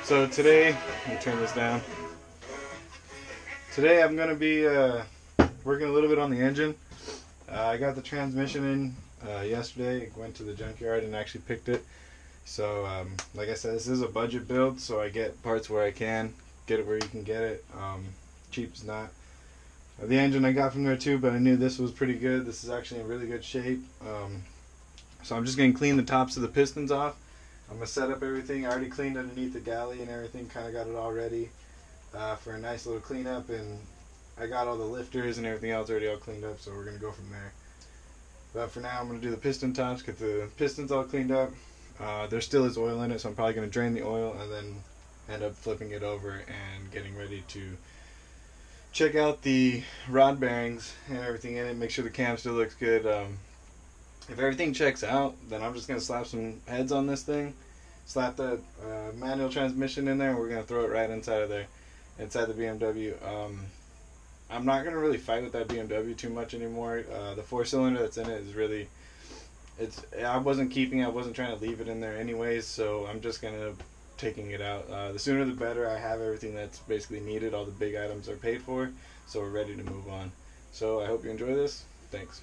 So today, let me turn this down. Today I'm going to be working a little bit on the engine. I got the transmission in yesterday. I went to the junkyard and actually picked it. So like I said, this is a budget build, so I get parts where I can. Get it where you can get it. Cheap is not. The engine I got from there too, but I knew this was pretty good. This is actually in really good shape. So I'm just going to clean the tops of the pistons off. I'm going to set up everything. I already cleaned underneath the galley and everything, kind of got it all ready for a nice little cleanup, and I got all the lifters and everything else already all cleaned up, so we're going to go from there. But for now I'm going to do the piston tops, get the pistons all cleaned up. There still is oil in it, so I'm probably going to drain the oil and then end up flipping it over and getting ready to check out the rod bearings and everything in it, make sure the cam still looks good. If everything checks out, then I'm just going to slap some heads on this thing, slap the manual transmission in there, and we're going to throw it right inside of there, inside the BMW. I'm not going to really fight with that BMW too much anymore. The 4-cylinder that's in it is really, I wasn't keeping it, I wasn't trying to leave it in there anyways, so I'm just going to taking it out. The sooner the better. I have everything that's basically needed. All the big items are paid for, so we're ready to move on. So I hope you enjoy this. Thanks.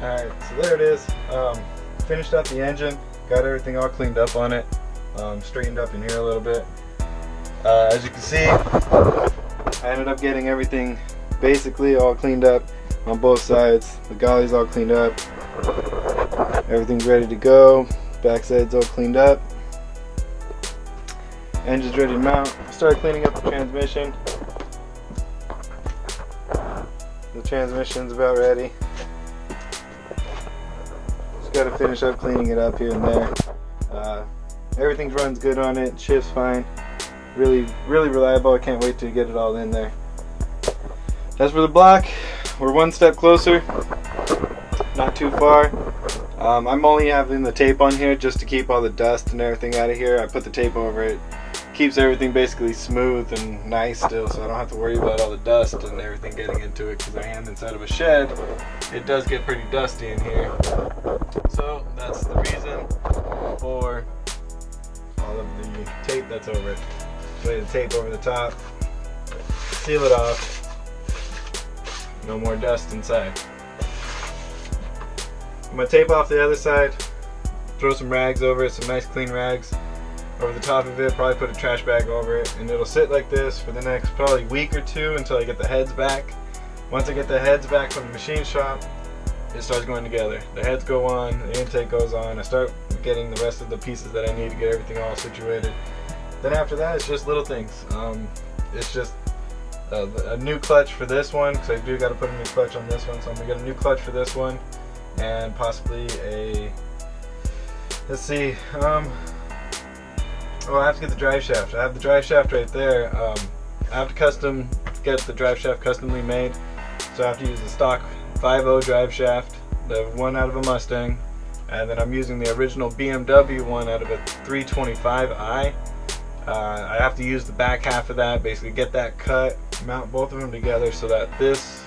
Alright, so there it is. Finished up the engine, got everything all cleaned up on it, straightened up in here a little bit. As you can see, I ended up getting everything basically all cleaned up on both sides. The galley's all cleaned up, everything's ready to go, backside's all cleaned up, engine's ready to mount. I started cleaning up the transmission. The transmission's about ready. Just got to finish up cleaning it up here and there. Everything runs good on it, shifts fine. Really reliable. I can't wait to get it all in there. As for the block, we're one step closer, not too far. I'm only having the tape on here just to keep all the dust and everything out of here. I put the tape over it. Keeps everything basically smooth and nice still, so I don't have to worry about all the dust and everything getting into it, because I am inside of a shed. It does get pretty dusty in here. So that's the reason for all of the tape that's over it. Lay the tape over the top, seal it off, no more dust inside. I'm going to tape off the other side, throw some rags over it, some nice clean rags over the top of it, probably put a trash bag over it, and it'll sit like this for the next probably week or two until I get the heads back. Once I get the heads back from the machine shop, it starts going together. The heads go on, the intake goes on, I start getting the rest of the pieces that I need to get everything all situated. Then after that, it's just little things. It's just a new clutch for this one, because I do got to put a new clutch on this one, so I'm going to get a new clutch for this one, and possibly a, let's see, oh, I have to get the drive shaft. I have the drive shaft right there. I have to get the drive shaft customly made, so I have to use the stock 5.0 drive shaft, the one out of a Mustang, and then I'm using the original BMW one out of a 325i. I have to use the back half of that, basically get that cut, mount both of them together so that this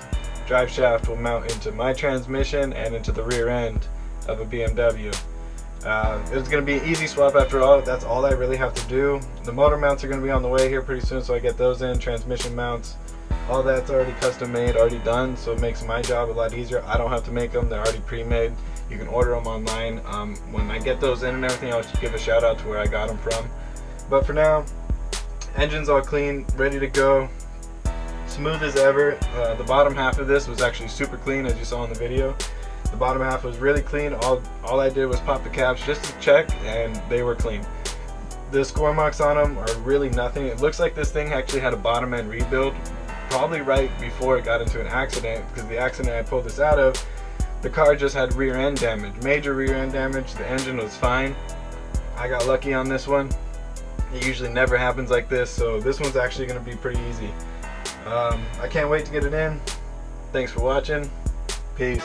drive shaft will mount into my transmission and into the rear end of a BMW. It's going to be an easy swap after all. That's all I really have to do. The motor mounts are going to be on the way here pretty soon, so I get those in. Transmission mounts, all that's already custom made, already done, so it makes my job a lot easier. I don't have to make them, they're already pre-made. You can order them online. When I get those in and everything, I'll just give a shout out to where I got them from. But for now, engine's all clean, ready to go, smooth as ever. The bottom half of this was actually super clean, as you saw in the video. The bottom half was really clean. All I did was pop the caps just to check, and they were clean. The score marks on them are really nothing. It looks like this thing actually had a bottom end rebuild, probably right before it got into an accident, because the accident I pulled this out of, the car just had rear end damage, major rear end damage. The engine was fine. I got lucky on this one. It usually never happens like this, so this one's actually going to be pretty easy. I can't wait to get it in. Thanks for watching. Peace.